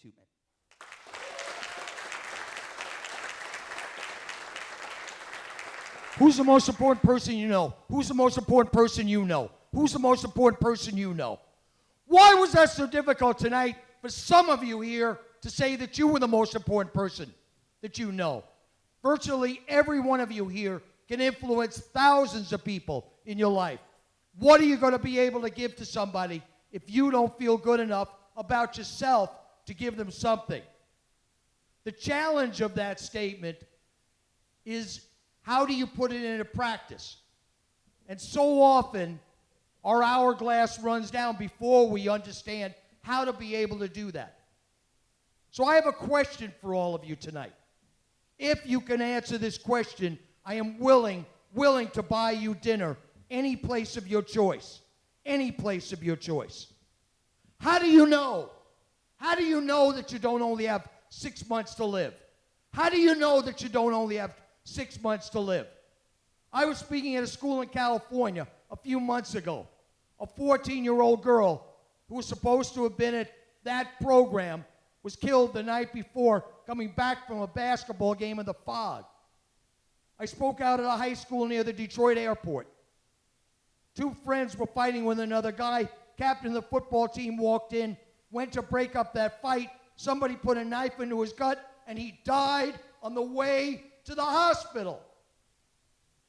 Tuman. Who's the most important person you know? Who's the most important person you know? Who's the most important person you know? Why was that so difficult tonight for some of you here to say that you were the most important person that you know? Virtually every one of you here can influence thousands of people in your life. What are you going to be able to give to somebody if you don't feel good enough about yourself to give them something? The challenge of that statement is, how do you put it into practice? And so often, our hourglass runs down before we understand how to be able to do that. So I have a question for all of you tonight. If you can answer this question, I am willing to buy you dinner any place of your choice. Any place of your choice. How do you know? How do you know that you don't only have 6 months to live? How do you know that you don't only have 6 months to live? I was speaking at a school in California a few months ago. A 14-year-old girl who was supposed to have been at that program was killed the night before coming back from a basketball game in the fog. I spoke out at a high school near the Detroit airport. Two friends were fighting with another guy. Captain of the football team walked in, went to break up that fight. Somebody put a knife into his gut, and he died on the way to the hospital.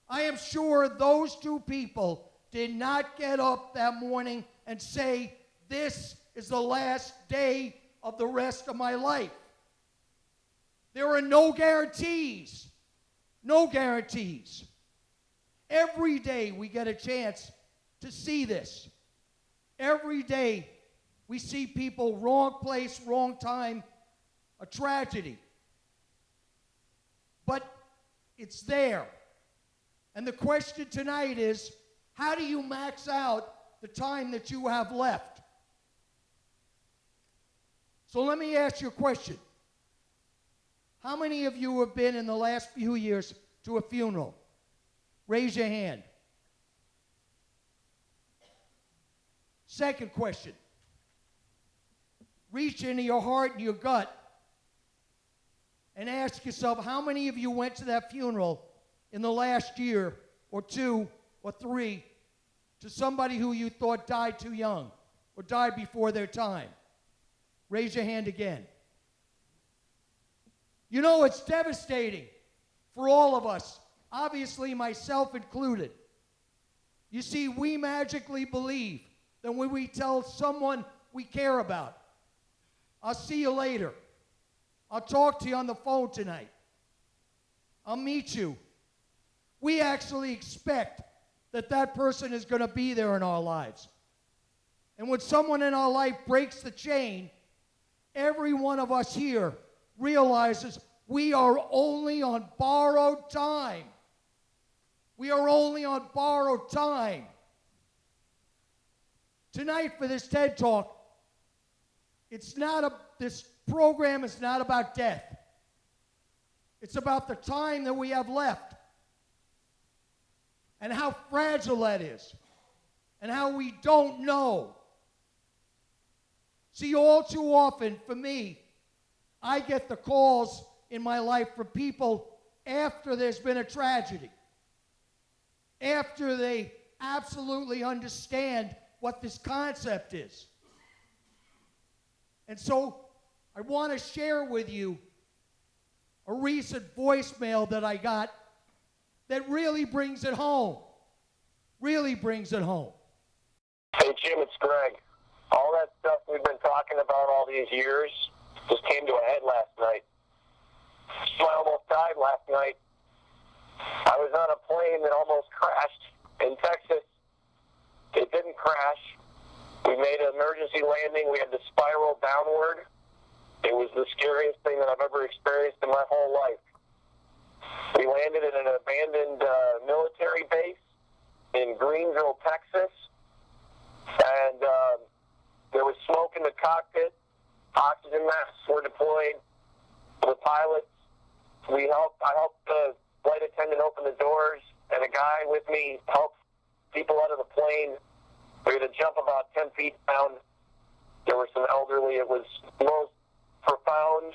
I am sure those two people did not get up that morning and say, this is the last day of the rest of my life. There are no guarantees. No guarantees. Every day we get a chance to see this. Every day we see people, wrong place, wrong time, a tragedy. But it's there. And the question tonight is, how do you max out the time that you have left? So let me ask you a question. How many of you have been in the last few years to a funeral? Raise your hand. Second question. Reach into your heart and your gut and ask yourself, how many of you went to that funeral in the last year or 2 or 3 to somebody who you thought died too young or died before their time? Raise your hand again. You know, it's devastating for all of us, obviously myself included. You see, we magically believe that when we tell someone we care about, I'll see you later, I'll talk to you on the phone tonight, I'll meet you, we actually expect that that person is going to be there in our lives. And when someone in our life breaks the chain, every one of us here realizes we are only on borrowed time. We are only on borrowed time. Tonight for this TED Talk, this program is not about death. It's about the time that we have left and how fragile that is and how we don't know. See, all too often for me, I get the calls in my life from people after there's been a tragedy, after they absolutely understand what this concept is. And so I want to share with you a recent voicemail that I got that really brings it home. Really brings it home. Hey, Jim, it's Greg. All that stuff we've been talking about all these years just came to a head last night. So I almost died last night. I was on a plane that almost crashed in Texas. It didn't crash. We made an emergency landing. We had to spiral downward. It was the scariest thing that I've ever experienced in my whole life. We landed at an abandoned military base in Greenville, Texas. And there was smoke in the cockpit. Oxygen masks were deployed. The pilots, I helped the flight attendant open the doors, and a guy with me helped people out of the plane. We had to jump about 10 feet down. There were some elderly. It was the most profound,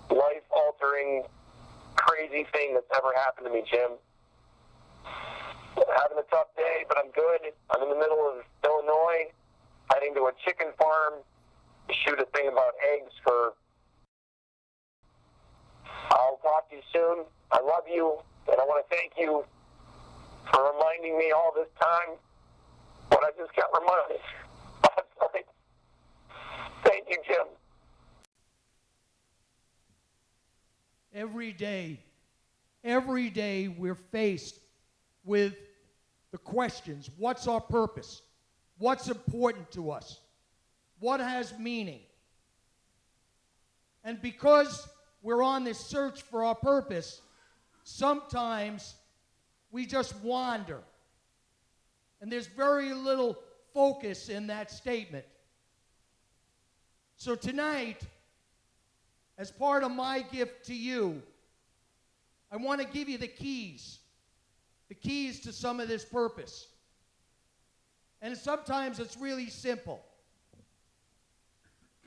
life-altering, crazy thing that's ever happened to me, Jim. Having a tough day, but I'm good. I'm in the middle of Illinois, heading to a chicken farm to shoot a thing about eggs for... I'll talk to you soon. I love you, and I want to thank you for reminding me all this time what I just got reminded last night. Thank you, Jim. Every day we're faced with the questions: what's our purpose? What's important to us? What has meaning? And because we're on this search for our purpose, sometimes we just wander. And there's very little focus in that statement. So tonight, as part of my gift to you, I want to give you the keys to some of this purpose. And sometimes it's really simple.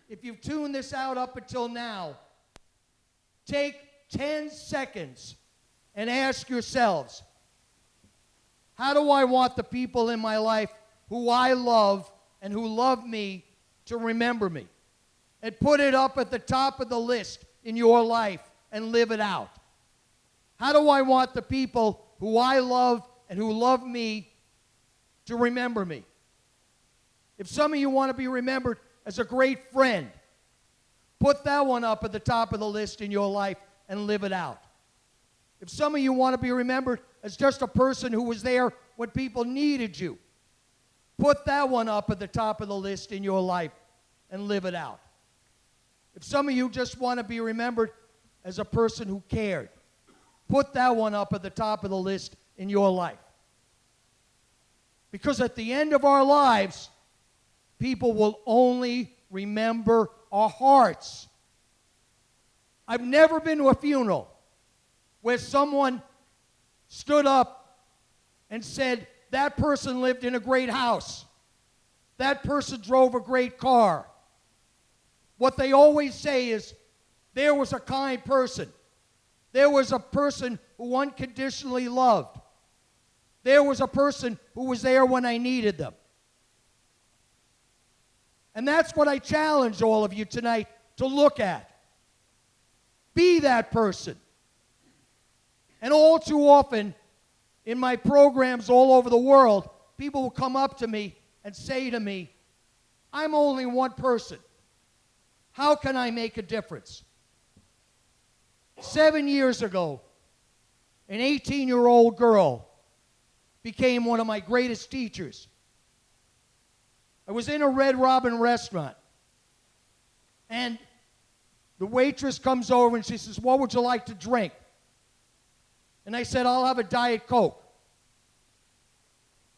If you've tuned this out up until now, take 10 seconds and ask yourselves, how do I want the people in my life who I love and who love me to remember me? And put it up at the top of the list in your life and live it out. How do I want the people who I love and who love me to remember me? If some of you want to be remembered as a great friend, put that one up at the top of the list in your life and live it out. If some of you want to be remembered as just a person who was there when people needed you, put that one up at the top of the list in your life and live it out. If some of you just want to be remembered as a person who cared, put that one up at the top of the list in your life. Because at the end of our lives, people will only remember our hearts. I've never been to a funeral where someone stood up and said, that person lived in a great house. That person drove a great car. What they always say is, there was a kind person. There was a person who unconditionally loved. There was a person who was there when I needed them. And that's what I challenge all of you tonight to look at. Be that person. And all too often, in my programs all over the world, people will come up to me and say to me, I'm only one person. How can I make a difference? 7 years ago, an 18-year-old girl became one of my greatest teachers. I was in a Red Robin restaurant, and the waitress comes over and she says, what would you like to drink? And I said, I'll have a Diet Coke.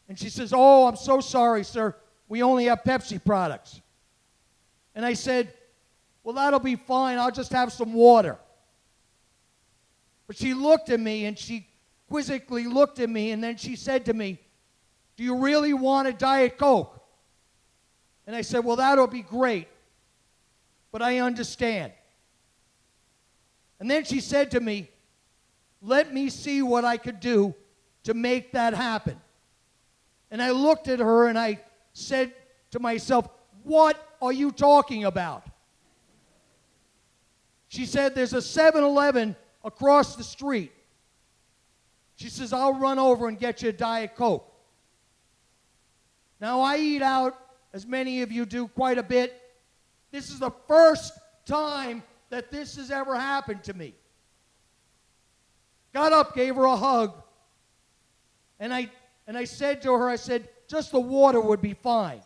And she says, oh, I'm so sorry, sir. We only have Pepsi products. And I said, well, that'll be fine. I'll just have some water. But she looked at me, and she quizzically looked at me, and then she said to me, do you really want a Diet Coke? And I said, well, that'll be great, but I understand. And then she said to me, let me see what I could do to make that happen. And I looked at her and I said to myself, what are you talking about? She said, there's a 7-Eleven across the street. She says, I'll run over and get you a Diet Coke. Now, I eat out, as many of you do, quite a bit. This is the first time that this has ever happened to me. Got up, gave her a hug, and I said to her, I said, just the water would be fine.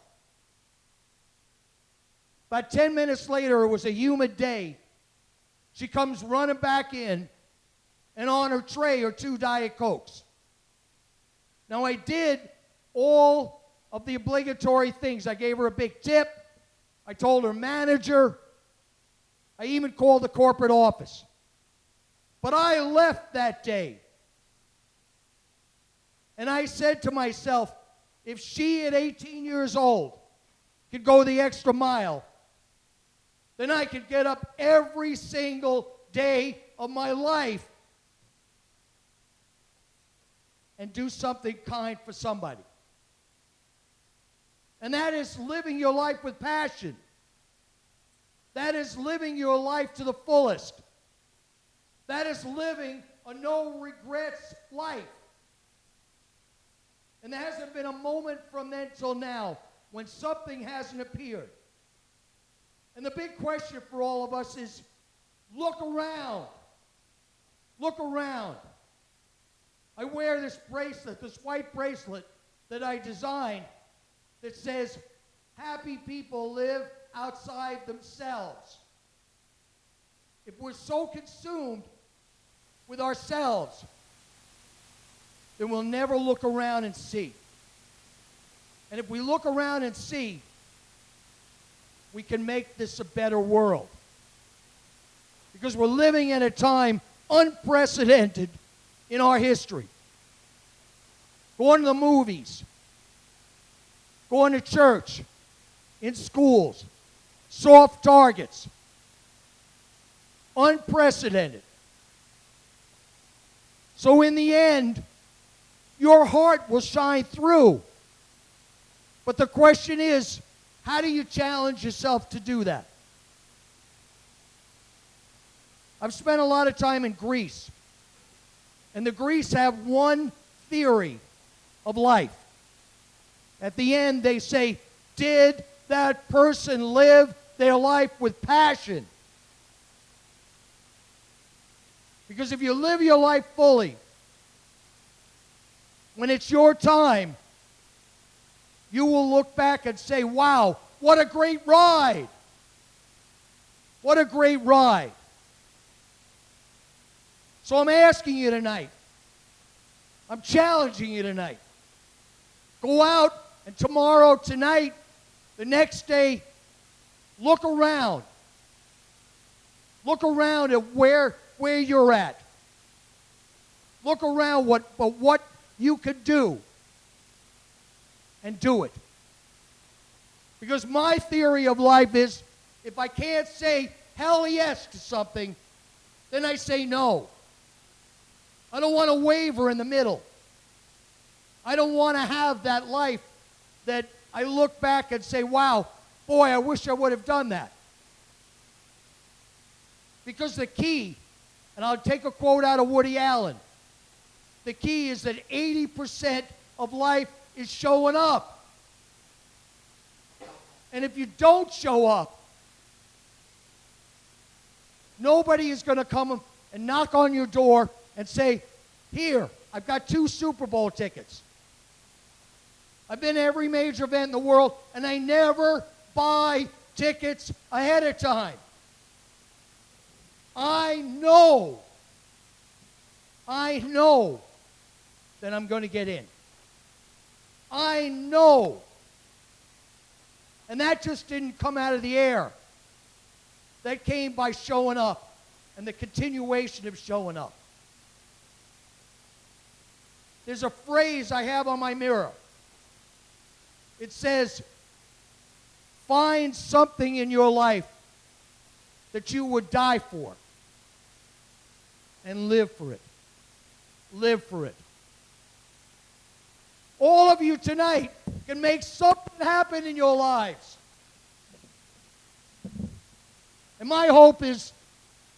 About 10 minutes later, it was a humid day. She comes running back in, and on her tray are 2 Diet Cokes. Now, I did all of the obligatory things. I gave her a big tip. I told her manager. I even called the corporate office. But I left that day. And I said to myself, if she at 18 years old could go the extra mile, then I could get up every single day of my life and do something kind for somebody. And that is living your life with passion. That is living your life to the fullest. That is living a no regrets life. And there hasn't been a moment from then till now when something hasn't appeared. And the big question for all of us is, look around. Look around. I wear this bracelet, this white bracelet that I designed that says, happy people live outside themselves. If we're so consumed with ourselves, then we'll never look around and see. And if we look around and see, we can make this a better world. Because we're living in a time unprecedented in our history. Going to the movies, going to church, in schools, soft targets. Unprecedented. So in the end, your heart will shine through. But the question is, how do you challenge yourself to do that? I've spent a lot of time in Greece. And the Greeks have one theory of life. At the end, they say, did that person live their life with passion? Because if you live your life fully, when it's your time, you will look back and say, wow, what a great ride. What a great ride. So I'm asking you tonight, I'm challenging you tonight. Go out and tomorrow, tonight, the next day, look around. Look around at where you're at. Look around what you could do. And do it. Because my theory of life is, if I can't say hell yes to something, then I say no. I don't want to waver in the middle. I don't want to have that life that I look back and say, wow, boy, I wish I would have done that. Because the key, and I'll take a quote out of Woody Allen, the key is that 80% of life is showing up. And if you don't show up, nobody is going to come and knock on your door and say, here, I've got 2 Super Bowl tickets. I've been to every major event in the world, and I never buy tickets ahead of time. I know that I'm going to get in. I know. And that just didn't come out of the air. That came by showing up and the continuation of showing up. There's a phrase I have on my mirror. It says, find something in your life that you would die for and live for it. Live for it. All of you tonight can make something happen in your lives. And my hope is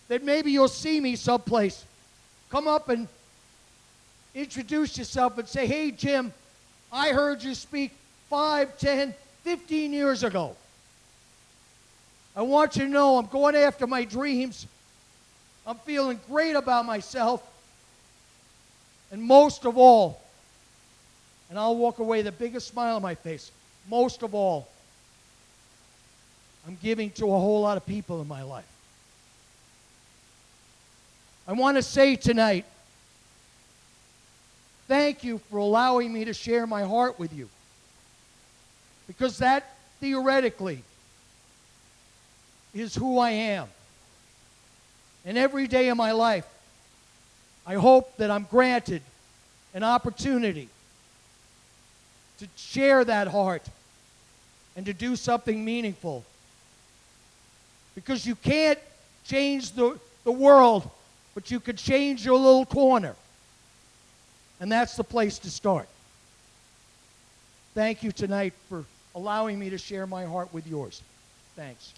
that maybe you'll see me someplace. Come up and introduce yourself and say, hey, Jim, I heard you speak 5, 10, 15 years ago. I want you to know I'm going after my dreams. I'm feeling great about myself. And most of all, and I'll walk away the biggest smile on my face, most of all, I'm giving to a whole lot of people in my life. I want to say tonight, thank you for allowing me to share my heart with you. Because that, theoretically, is who I am. And every day of my life, I hope that I'm granted an opportunity to share that heart and to do something meaningful Because you can't change the world, but you can change your little corner. And that's the place to start. Thank you tonight for allowing me to share my heart with yours. Thanks.